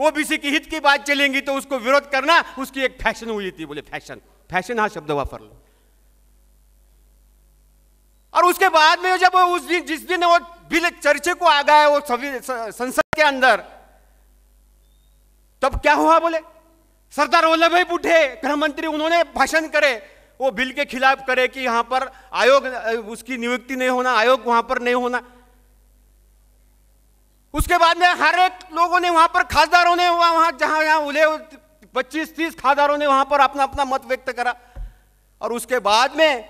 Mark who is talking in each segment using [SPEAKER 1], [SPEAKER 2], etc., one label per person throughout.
[SPEAKER 1] OBC की हित की बात चलेंगी तो उसको विरोध करना उसकी एक फैशन हुई थी। बोले फैशन, फैशन हा शब्द वापरला। और उसके बाद में जब उस दिन, जिस दिन वो बिल चर्चे को आ गया वो संसद के अंदर, तब क्या हुआ? बोले सरदार वल्लभ भाई उठे, गृह मंत्री, उन्होंने भाषण करे, वो बिल के खिलाफ करे कि यहां पर आयोग, उसकी नियुक्ति नहीं होना, आयोग वहां पर नहीं होना। उसके बाद में हर एक लोगों ने वहां पर, खासदारों ने वहां जहां उले 25-30 खासदारों ने वहां पर अपना अपना मत व्यक्त करा। और उसके बाद में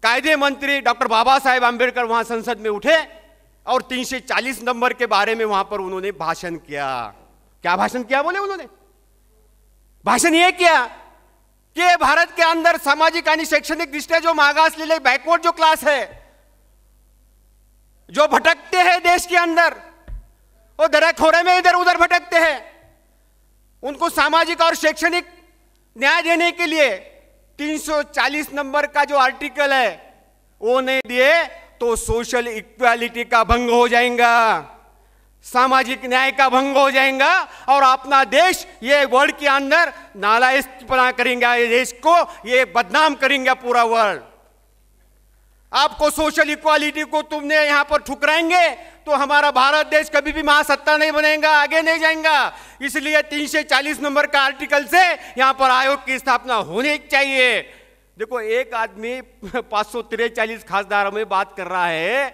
[SPEAKER 1] कायदे मंत्री डॉक्टर बाबा साहेब आंबेडकर वहां संसद में उठे और 340 नंबर के बारे में वहां पर उन्होंने भाषण किया। क्या भाषण किया? बोले उन्होंने भाषण ये किया कि भारत के अंदर सामाजिक और शैक्षणिक दृष्टया जो मागासलेले, बैकवर्ड जो क्लास है, जो भटकते हैं देश के अंदर, वो दरखोरे में इधर उधर भटकते हैं, उनको सामाजिक और शैक्षणिक न्याय देने के लिए 340 नंबर का जो आर्टिकल है वो नहीं दिए तो सोशल इक्वालिटी का भंग हो जाएगा, सामाजिक न्याय का भंग हो जाएगा और अपना देश ये वर्ल्ड के अंदर नालायकपना करेंगे, ये देश को ये बदनाम करेंगे पूरा वर्ल्ड। आपको सोशल इक्वालिटी को तुमने यहां पर ठुकराएंगे तो हमारा भारत देश कभी भी महासत्ता नहीं बनेगा, आगे नहीं जाएगा। इसलिए 340 नंबर का आर्टिकल से यहां पर आयोग की स्थापना होनी चाहिए। देखो, एक आदमी 543 खासदारों में बात कर रहा है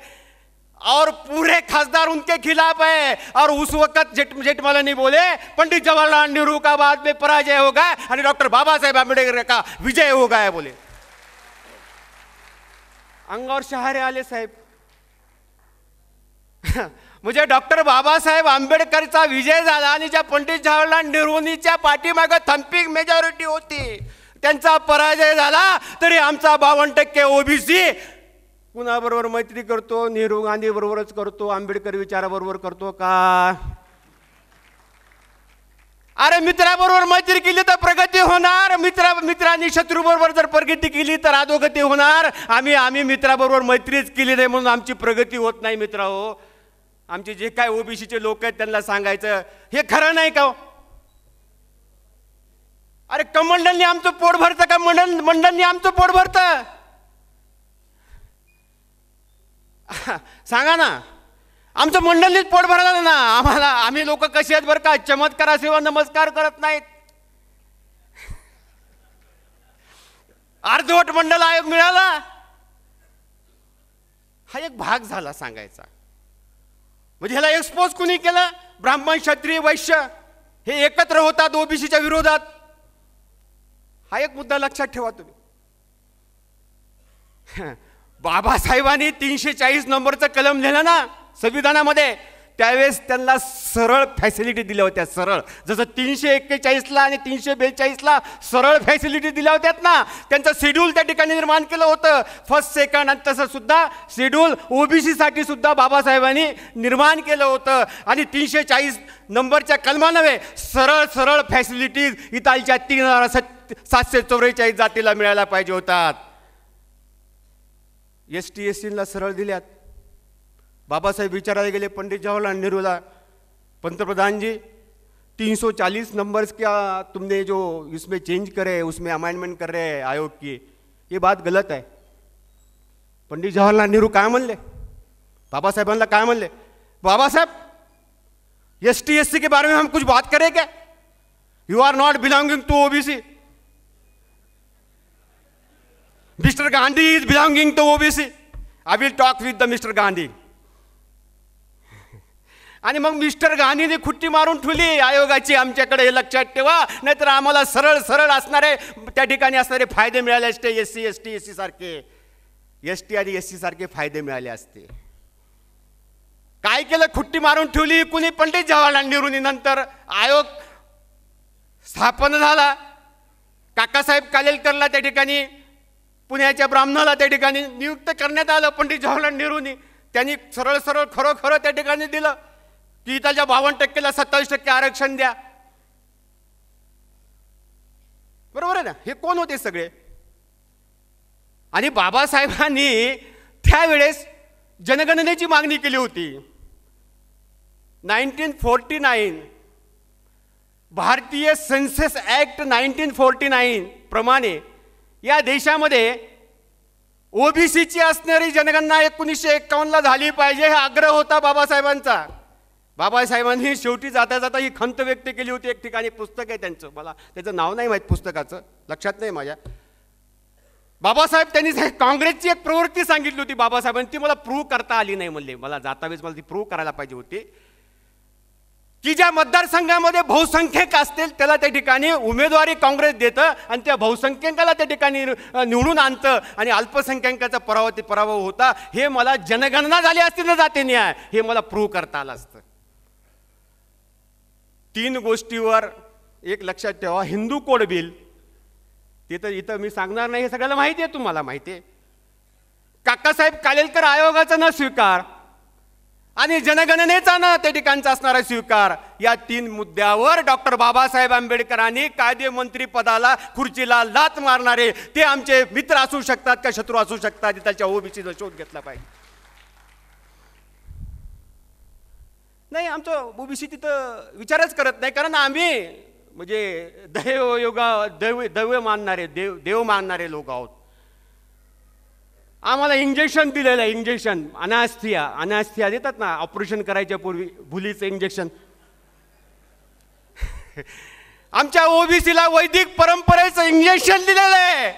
[SPEAKER 1] और पूरे खासदार उनके खिलाफ है। और उस वक्त जेठमलानी बोले पंडित जवाहरलाल नेहरू का बाद में पराजय होगा और डॉक्टर बाबा साहेब आंबेडकर का विजय होगा है। बोले अंगावर शहारे आले साहेब। म्हणजे डॉक्टर बाबासाहेब आंबेडकरचा विजय झाला आणि ज्या पंडित जवाहरलाल नेहरूंच्या पाठीमागे थंपिक मेजॉरिटी होती त्यांचा पराजय झाला, तरी आमचा 52% ओबीसी कुणाबरोबर मैत्री करतो? नेहरू गांधी बरोबरच करतो, आंबेडकर विचाराबरोबर करतो का? अरे मित्राबरोबर मैत्री केली तर प्रगती होणार, मित्रांनी शत्रूबरोबर जर प्रगती केली तर अधोगती होणार। आम्ही मित्राबरोबर मैत्रीच केली नाही म्हणून आमची प्रगती होत नाही। मित्रांनो, आमचे जे काय ओबीसीचे लोक आहेत त्यांना सांगायचं हे खरं नाही का? अरे कमंडलनी आमचं पोट भरतं का? मंडलनी आमचं पोट भरतं? सांगा ना, आमचं मंडळीच पोट भरलं ना आम्हाला। आम्ही लोक कसे आहेत बरं का, चमत्काराशिवाय नमस्कार करत नाहीत। अर्धवट मंडल आयोग मिळाला, हा एक भाग झाला सांगायचा। म्हणजे ह्याला एक्सपोज कुणी केलं? ब्राह्मण, क्षत्रिय, वैश्य हे एकत्र होतात ओबीसीच्या विरोधात। हा एक मुद्दा लक्षात ठेवा तुम्ही। बाबासाहेबांनी 340 नंबरचं कलम लिहिलं ना संविधानामध्ये, त्यावेळेस त्यांना सरळ फॅसिलिटी दिल्या होत्या। सरळ, जसं 341 ला आणि 342 ला सरळ फॅसिलिटी दिल्या होत्यात ना, त्यांचं शेड्यूल त्या ठिकाणी निर्माण केलं होतं, फर्स्ट सेकंड। आणि तसं सुद्धा शेड्यूल ओबीसी साठी सुद्धा बाबासाहेबांनी निर्माण केलं होतं। आणि 340 नंबरच्या कलमानवे सरळ सरळ फॅसिलिटीज इथालच्या 3744 जातीला मिळायला पाहिजे होतात। ST SC ला सरळ दिल्यात। बाबासाहेब विचारायला गेले पंडित जवाहरलाल नेहरूला, पंतप्रधान जी 340 नंबर्स क्या तुमने जो इसमें चेंज करे, उसमें अमेंडमेंट कर रहे हैं आयोग की, ये बात गलत है। पंडित जवाहरलाल नेहरू काय म्हणले? बाबासाहेबांना काय म्हणले? बाबासाहेब ST SC के बारे में हम कुछ बात करें क्या? You are not belonging to OBC. Mister Gandhi is belonging to OBC. I will talk with the mister Gandhi. आणि मग मिस्टर गांधीने खुट्टी मारून ठेवली आयोगाची, आमच्याकडे हे लक्षात ठेवा, नाहीतर आम्हाला सरळ सरळ असणारे त्या ठिकाणी असणारे फायदे मिळाले असते। ST SC सारखे, ST आणि SC सारखे फायदे मिळाले असते। काय केलं? खुट्टी मारून ठेवली कुणी? पंडित जवाहरलाल नेहरूंनी। नंतर आयोग स्थापन झाला, काकासाहेब कालेलकरला त्या ठिकाणी पुण्याच्या ब्राह्मणाला त्या ठिकाणी नियुक्त करण्यात आलं पंडित जवाहरलाल नेहरूंनी। त्यांनी सरळ सरळ खरं खरं त्या ठिकाणी दिलं की इथल्या 52%ला 27% आरक्षण द्या। बरोबर आहे ना? हे कोण होते सगळे? आणि बाबासाहेबांनी त्यावेळेस जनगणनेची मागणी केली होती। 1949 भारतीय सेन्सस ऍक्ट 1949 प्रमाणे या देशामध्ये ओबीसीची असणारी जनगणना 1951ला झाली पाहिजे, हा आग्रह होता बाबासाहेबांचा. बाबासाहेबांनी शेवटी जाता जाता ही खंत व्यक्त केली होती. एक ठिकाणी पुस्तक आहे त्यांचं, मला त्याचं नाव नाही माहीत, पुस्तकाचं लक्षात नाही माझ्या. बाबासाहेब त्यांनी काँग्रेसची एक प्रवृत्ती सांगितली होती बाबासाहेबांनी, ती मला प्रूव्ह करता आली नाही म्हणले. मला जाता वेळेस मला ती प्रूव्ह करायला पाहिजे होती की ज्या मतदारसंघामध्ये बहुसंख्यक असतील त्याला त्या ठिकाणी उमेदवारी काँग्रेस देतं आणि त्या बहुसंख्यकाला त्या ठिकाणी निवडून आणतं आणि अल्पसंख्याकाचा पराभव होता. हे मला जनगणना झाली असती ना जाते न्याय, हे मला प्रूव्ह करता आलं असतं. 3 गोष्टीवर एक लक्षात ठेवा. हिंदू कोड बिल, ते तर इथं मी सांगणार नाही, हे सगळ्याला माहिती आहे, तुम्हाला माहिती आहे. काकासाहेब कालेलकर आयोगाचा न स्वीकार आणि जनगणनेचा ना त्या ठिकाणचा असणारा स्वीकार, या 3 मुद्द्यावर डॉक्टर बाबासाहेब आंबेडकरांनी कायदेमंत्री पदाला खुर्चीला लात मारणारे ते आमचे मित्र असू शकतात का शत्रू असू शकतात, त्याच्या ओबीसीचा शोध घेतला पाहिजे. नाही, आमचं ओबीसी तिथं विचारच करत नाही, कारण आम्ही म्हणजे दैव मानणारे देव मानणारे लोक आहोत. आम्हाला इंजेक्शन दिलेलं आहे, इंजेक्शन अनास्थिया देतात ना ऑपरेशन करायच्या पूर्वी, भुलीचं इंजेक्शन. आमच्या ओबीसीला वैदिक परंपरेचं इंजेक्शन दिलेलं आहे.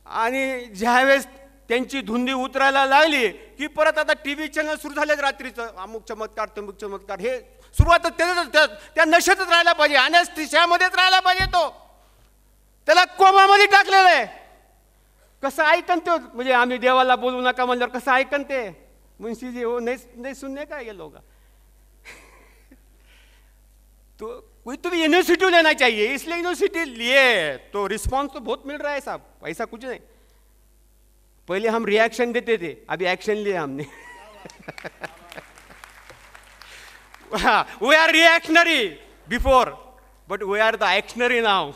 [SPEAKER 1] आणि ज्यावेळेस त्यांची धुंदी उतरायला लागली की परत आता टीव्ही चॅनल सुरू झाले रात्रीचं, अमुक चमत्कार तमुक चमत्कार, हे सुरुवात त्या नशेतच राहायला पाहिजे, अनास्थियामध्येच राहायला पाहिजे. तो त्याला कोमामध्ये टाकलेलं आहे. कसं ऐकन ते, म्हणजे आम्ही देवाला बोलू नका म्हणल्यावर कसं ऐकन ते. मुंशी जी हो नहीं सुनने का ये लोग. तो कोई तो भी यूनिवर्सिटी लेना चाहिए, इसलिए यूनिवर्सिटी लिए तो रिस्पॉन्स तो बहुत मिल रहा है साहब, ऐसा कुछ नहीं. पहले हम रिएक्शन देते थे, अभी एक्शन लिया हमने. We are reactionary before, but we are the actionary now.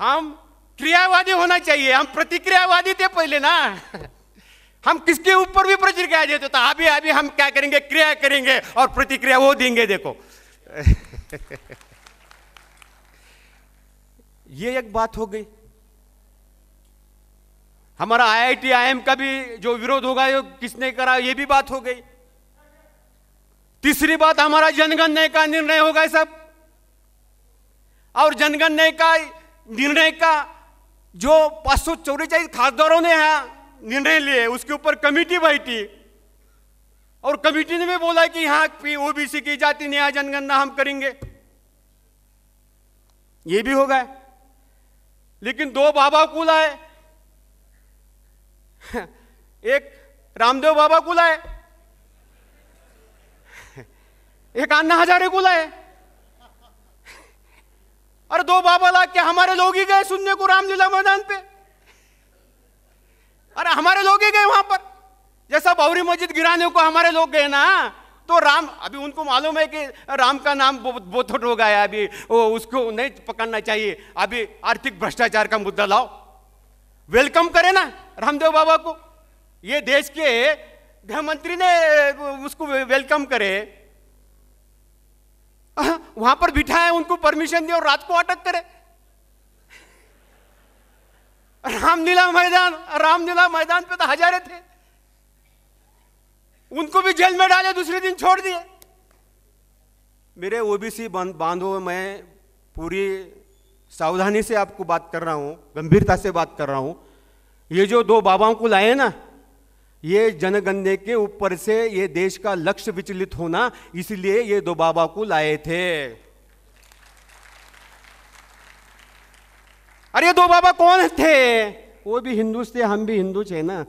[SPEAKER 1] हम क्रियावादी होना चाहिए, हम प्रतिक्रियावादी थे पहले ना. हम किसके ऊपर भी प्रतिक्रिया देते थे, अभी हम क्या करेंगे, क्रिया करेंगे और प्रतिक्रिया वो देंगे. देखो ये एक बात हो गई. हमारा IIT IIM का भी जो विरोध होगा ये किसने करा, ये भी बात हो गई. तीसरी बात, हमारा जनगणना का निर्णय होगा सब, और जनगणना का निर्णय का जो 544 खासदारों ने निर्णय लिए उसके ऊपर कमेटी बैठी और कमेटी ने भी बोला कि यहाँ ओबीसी की जाति न्याय जनगणना हम करेंगे. ये भी हो गया. लेकिन 2 बाबा को लाए, एक रामदेव बाबा को लाए, एक अन्ना हजारे को लाए. और 2 बाबा ला के हमारे लोग ही गए सुनने को रामलीला मैदान पे. अरे हमारे लोग ही गए वहां पर, जैसा बाबरी मस्जिद गिराने को हमारे लोग गए ना, तो राम, अभी उनको मालूम है कि राम का नाम बोथट हो गया, अभी वो उसको नहीं पकड़ना चाहिए, अभी आर्थिक भ्रष्टाचार का मुद्दा लाओ. वेलकम करे ना रामदेव बाबा को, ये देश के गृह मंत्री ने उसको वेलकम करे, वहां पर बिठाए, उनको परमिशन दिए और रात को अटक करे. रामलीला मैदान पे तो हजारे थे, उनको भी जेल में डाले, दूसरे दिन छोड़ दिए. मेरे ओबीसी बांधवों, मैं पूरी सावधानी से आपको बात कर रहा हूं, गंभीरता से बात कर रहा हूं. ये जो 2 बाबाओं को लाए ना, ये जनगणना के ऊपर से ये देश का लक्ष्य विचलित होना, इसलिए ये 2 बाबा को लाए थे. अरे 2 बाबा कौन थे? वो भी हिंदू थे, हम भी हिंदू थे ना.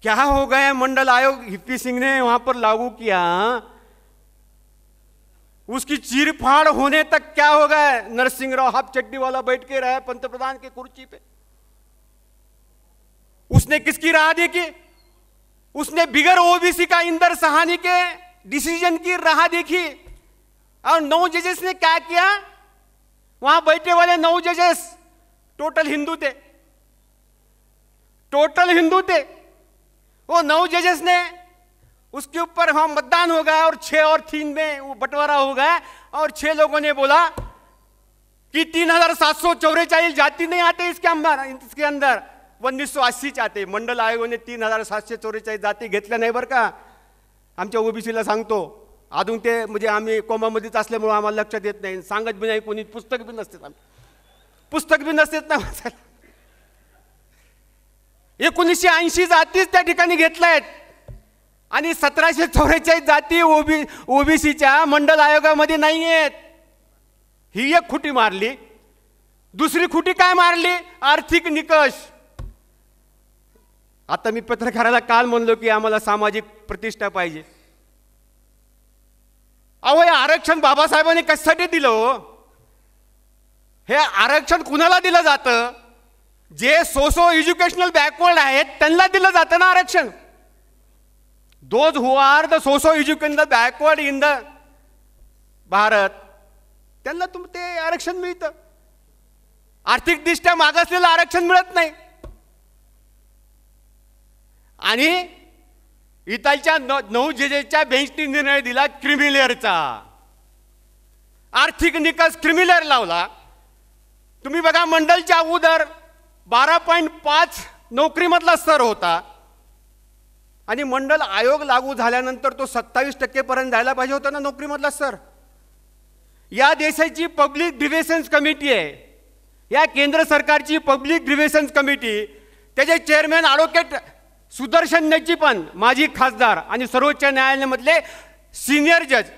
[SPEAKER 1] क्या हो गया, मंडल आयोग हिप्पी सिंह ने वहां पर लागू किया, उसकी चीरफाड़ होने तक क्या हो गया, नरसिंह राव हाफ चड्डी वाला बैठ के रहा पंतप्रधान की कुर्सी पे. उसने किसकी राह देखी? उसने बिगर ओबीसी का इंदर सहानी के डिसीजन की राह देखी. और 9 जजेस ने क्या किया, वहां बैठे वाले 9 जजेस टोटल हिंदू थे. वो 9 जजेस ने उसके ऊपर वहां मतदान हो गया और 6 और 3 में वो बंटवारा हो गया और 6 लोगों ने बोला कि 3744 जाति नहीं आते इसके अंदर 1980 आते. मंडल आयोगाने 3744 जाती घेतल्या नाही बरं का. आमच्या ओबीसीला सांगतो, अजून ते म्हणजे आम्ही कोमामध्येच असल्यामुळे आम्हाला लक्षात येत नाही, सांगत बी नाही कोणी, पुस्तक बी नसते, पुस्तक बी नसतेत ना. 1980 जातीच त्या ठिकाणी घेतल्या आहेत आणि 1744 जाती ओबीसीच्या मंडल आयोगामध्ये नाही आहेत. ही एक खुटी मारली. दुसरी खुटी काय मारली? आर्थिक निकष. आता मी पत्रकाराला काल म्हणलो की आम्हाला सामाजिक प्रतिष्ठा पाहिजे. अहो, हे आरक्षण बाबासाहेबांनी कशासाठी दिलं हो? हे आरक्षण कुणाला दिलं जातं? जे सोसो एज्युकेशनल बॅकवर्ड आहेत त्यांना दिलं जातं ना आरक्षण. Those who are the socio educational backward in the Bharat, त्यांना ते आरक्षण मिळतं. आर्थिकदृष्ट्या मागासलेलं आरक्षण मिळत नाही. आणि इथलच्या 9 जजेसच्या बेंचनी निर्णय दिला क्रिमिलेअरचा. आर्थिक निकष क्रिमिलेअर लावला. तुम्ही बघा, मंडलच्या अगोदर 12.5 नोकरीमधला स्तर होता आणि मंडल आयोग लागू झाल्यानंतर तो 27% पर्यंत जायला पाहिजे होता ना नोकरीमधला स्तर. या देशाची पब्लिक ग्रीव्हन्स कमिटी आहे, या केंद्र सरकारची पब्लिक ग्रीव्हन्स कमिटी, त्याचे चेअरमॅन ॲडव्होकेट सुदर्शन नेची पण माजी खासदार आणि सर्वोच्च न्यायालयामधले सिनियर जज,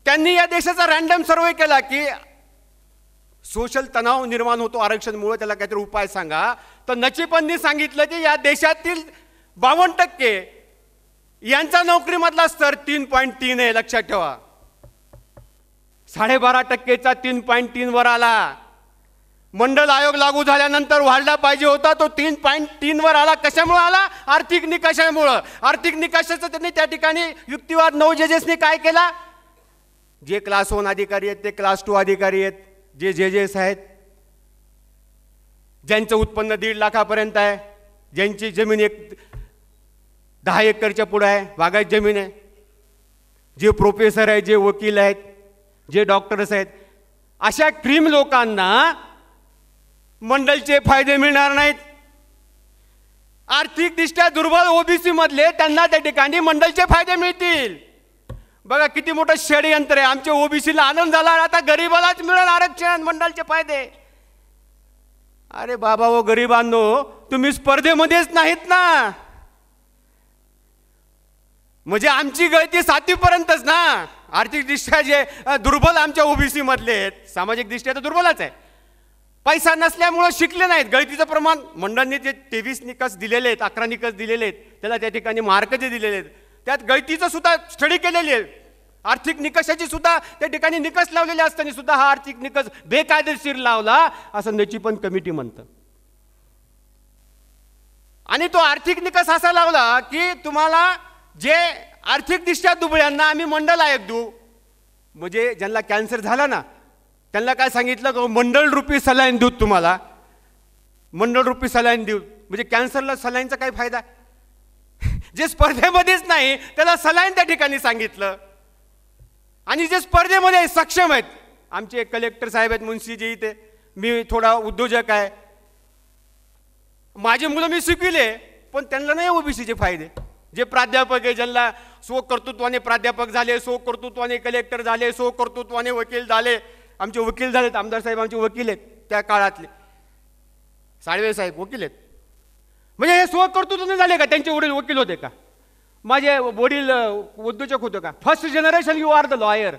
[SPEAKER 1] त्यांनी या देशाचा रँडम सर्वे केला की सोशल तणाव निर्माण होतो आरक्षणमुळे, त्याला काहीतरी उपाय सांगा. तर नचिपंनी सांगितलं की या देशातील 52% यांचा नोकरीमधला स्तर 3.3 आहे. लक्षात ठेवा. 12.5%चा 3.3 वर आला. मंडल आयोग लागू झाल्यानंतर वाढला पाहिजे होता, तो 3.3 वर आला. कशामुळे आला? आर्थिक निकषामुळे. आर्थिक निकषाचं त्यांनी त्या ठिकाणी युक्तिवाद 9 जजेसनी काय केला? जे क्लास 1 अधिकारी आहेत ते क्लास 2 अधिकारी आहेत, जे जजेस आहेत ज्यांचं उत्पन्न 1.5 लाखापर्यंत आहे, ज्यांची जमीन 10 एकरच्या पुढे आहे, बागायत जमीन आहे, जे प्रोफेसर आहेत, जे वकील आहेत, जे डॉक्टर्स आहेत, अशा क्रीम लोकांना मंडलचे फायदे मिळणार नाहीत. आर्थिकदृष्ट्या दुर्बल ओबीसी मधले त्यांना त्या ठिकाणी मंडलचे फायदे मिळतील. बघा किती मोठं षडयंत्र आहे. आमच्या ओबीसीला आनंद झाला, आता गरीबालाच मिळेल आरक्षण, मंडलचे फायदे. अरे बाबा, हो गरीबांनो, तुम्ही स्पर्धेमध्येच नाहीत ना. म्हणजे आमची गळती 7वी पर्यंतच ना. आर्थिकदृष्ट्या जे दुर्बल आमच्या ओबीसी मधले आहेत, सामाजिक दृष्ट्या तर दुर्बलच आहे, पैसा नसल्यामुळे शिकले नाहीत. गळतीचं प्रमाण मंडळाने जे 23 निकष दिलेले आहेत, 11 निकष दिलेले आहेत, त्याला त्या ठिकाणी मार्क जे दिलेले आहेत, त्यात गळतीचं सुद्धा स्टडी केलेली आहे. आर्थिक निकषाची सुद्धा त्या ठिकाणी निकष लावलेले असताना सुद्धा हा आर्थिक निकष बेकायदेशीर लावला असं नचिपन कमिटी म्हणतं. आणि तो आर्थिक निकष असा लावला की तुम्हाला जे आर्थिकदृष्ट्या दुबळ्यांना आम्ही मंडल आयोग देऊ. म्हणजे ज्यांना कॅन्सर झाला ना त्यांना काय सांगितलं की मंडल रूपी सलाईन देऊ, तुम्हाला मंडल रूपी सलाईन देऊ. म्हणजे कॅन्सरला सलाईनचा काय फायदा? जे स्पर्धेमध्येच नाही त्याला सलाईन त्या ठिकाणी सांगितलं. आणि जे स्पर्धेमध्ये सक्षम आहेत, आमचे कलेक्टर साहेब आहेत मुन्शीजी इथे, मी थोडा उद्योजक आहे, माझी मुलं मी शिकविले, पण त्यांना नाही ओबीसीचे फायदे. जे प्राध्यापक आहे, ज्यांना स्वकर्तृत्वाने प्राध्यापक झाले, स्वकर्तृत्वाने कलेक्टर झाले, स्वकर्तृत्वाने वकील झाले, आमचे वकील झालेत, आमदार साहेब आमचे वकील आहेत त्या काळातले, साळवे साहेब वकील आहेत. म्हणजे हे स्वकर्तृत्वाने झाले का? त्यांचे वडील वकील होते का? माझे वडील उद्योजक होते का? First generation you are the lawyer.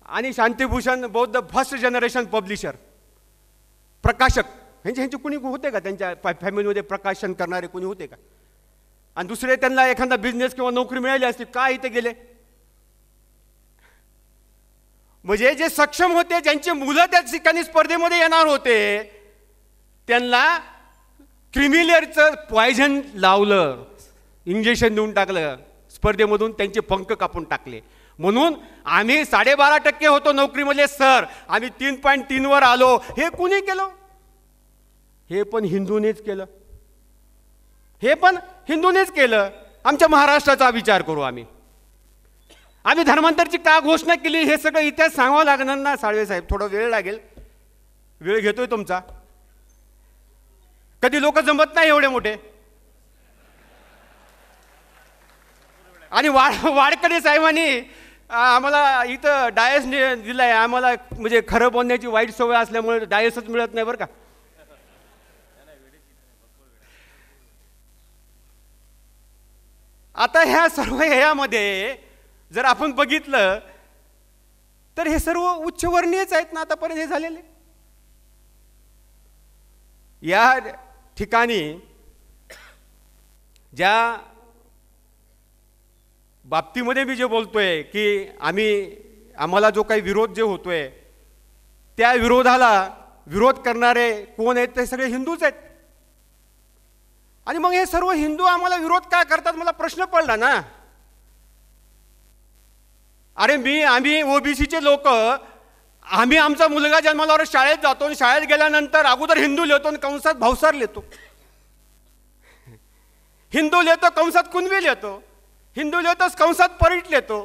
[SPEAKER 1] आणि शांतिभूषण बौद्ध फर्स्ट जनरेशन पब्लिशर, प्रकाशक, ह्यांचे कुणी होते का? त्यांच्या फॅमिलीमध्ये प्रकाशन करणारे कोणी होते का? आणि दुसरे त्यांना एखादा बिझनेस किंवा नोकरी मिळाली असती, का इथे गेले? म्हणजे जे सक्षम होते, ज्यांची मुलं त्या ठिकाणी स्पर्धेमध्ये येणार होते, त्यांना क्रिमिलेअरचं पॉयझन लावलं, इंजेक्शन देऊन टाकलं, स्पर्धेमधून त्यांचे पंख कापून टाकले. म्हणून आम्ही 12.5% होतो नोकरीमध्ये सर, आम्ही 3.3 वर आलो. हे कुणी केलं? हे पण हिंदूनेच केलं. हे पण हिंदूनेच केलं. आमच्या महाराष्ट्राचा विचार करू. आम्ही धर्मांतरची का घोषणा केली हे सगळं इतिहास सांगावं लागणार ना साळवे साहेब. थोडा वेळ लागेल, वेळ घेतोय तुमचा. कधी लोक जमत नाही एवढे मोठे. आणि वाडकडे साहेबांनी आम्हाला इथं डायस दिलाय. आम्हाला म्हणजे खरं बोलण्याची वाईट सवय असल्यामुळे डायसच मिळत नाही बरं का. आता ह्या सर्व ह्यामध्ये जर आपण बघितलं तर हे सर्व उच्चवर्णीयच आहेत ना आतापर्यंत हे झालेले. या ठिकाणी ज्या बाबतीमध्ये मी जे बोलतोय की आम्हाला जो काही विरोध जे होतोय त्या विरोधाला विरोध करणारे कोण आहेत ते सगळे हिंदूच आहेत. आणि मग हे सर्व हिंदू आम्हाला विरोध का करतात मला प्रश्न पडला ना. अरे आम्ही ओबीसीचे लोक आम्ही आमचा मुलगा जन्माला शाळेत जातो आणि शाळेत गेल्यानंतर अगोदर हिंदू लिहितो आणि कंसात भावसार लिहितो. हिंदू लिहितो कंसात कुणबी लिहितो, हिंदू लिहितोच कंसात परीट लिहितो,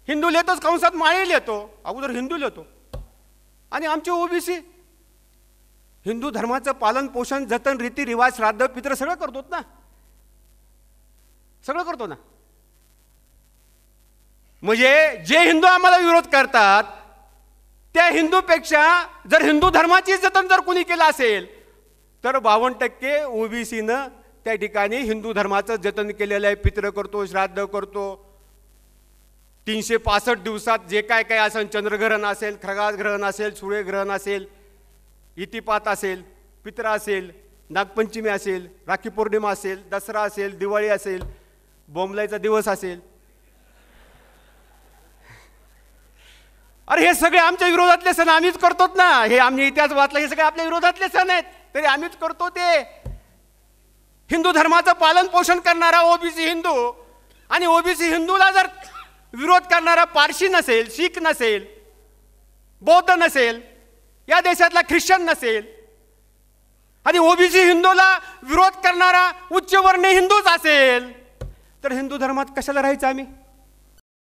[SPEAKER 1] हिंदू लिहितोच कंसात माळी लिहितो, अगोदर हिंदू लिहितो. आणि आमचे ओबीसी हिंदू धर्माचं पालन पोषण जतन रीती रिवाज श्राद्ध पित्र सगळं करतो ना, सगळं करतो ना. म्हणजे जे हिंदू आम्हाला विरोध करतात त्या हिंदूपेक्षा जर हिंदू धर्माची जतन जर कोणी केलं असेल तर 52% ओबीसीनं त्या ठिकाणी हिंदू धर्माचं जतन केलेलं आहे. पित्र करतो, श्राद्ध करतो. 365 दिवसात जे काय काय असेल, चंद्रग्रहण असेल, खगास ग्रहण असेल, सूर्यग्रहण असेल, इतिपात असेल, पित्र असेल, नागपंचमी असेल, राखी पौर्णिमा असेल, दसरा असेल, दिवाळी असेल, बोंबलाईचा दिवस असेल. अरे हे सगळे आमच्या विरोधातले सण आम्हीच करतोत ना. हे आम्ही इतिहास वाचला, हे सगळे आपल्या विरोधातले सण आहेत तरी आम्हीच करतो ते. हिंदू धर्माचं पालन पोषण करणारा ओबीसी हिंदू आणि ओबीसी हिंदूला जर विरोध करणारा पारशी नसेल, शीख नसेल, बौद्ध नसेल, या देशातला ख्रिश्चन नसेल आणि ओबीसी हिंदूला विरोध करणारा उच्चवर्णीय हिंदूच असेल तर हिंदू धर्मात कशाला राहायचं आम्ही.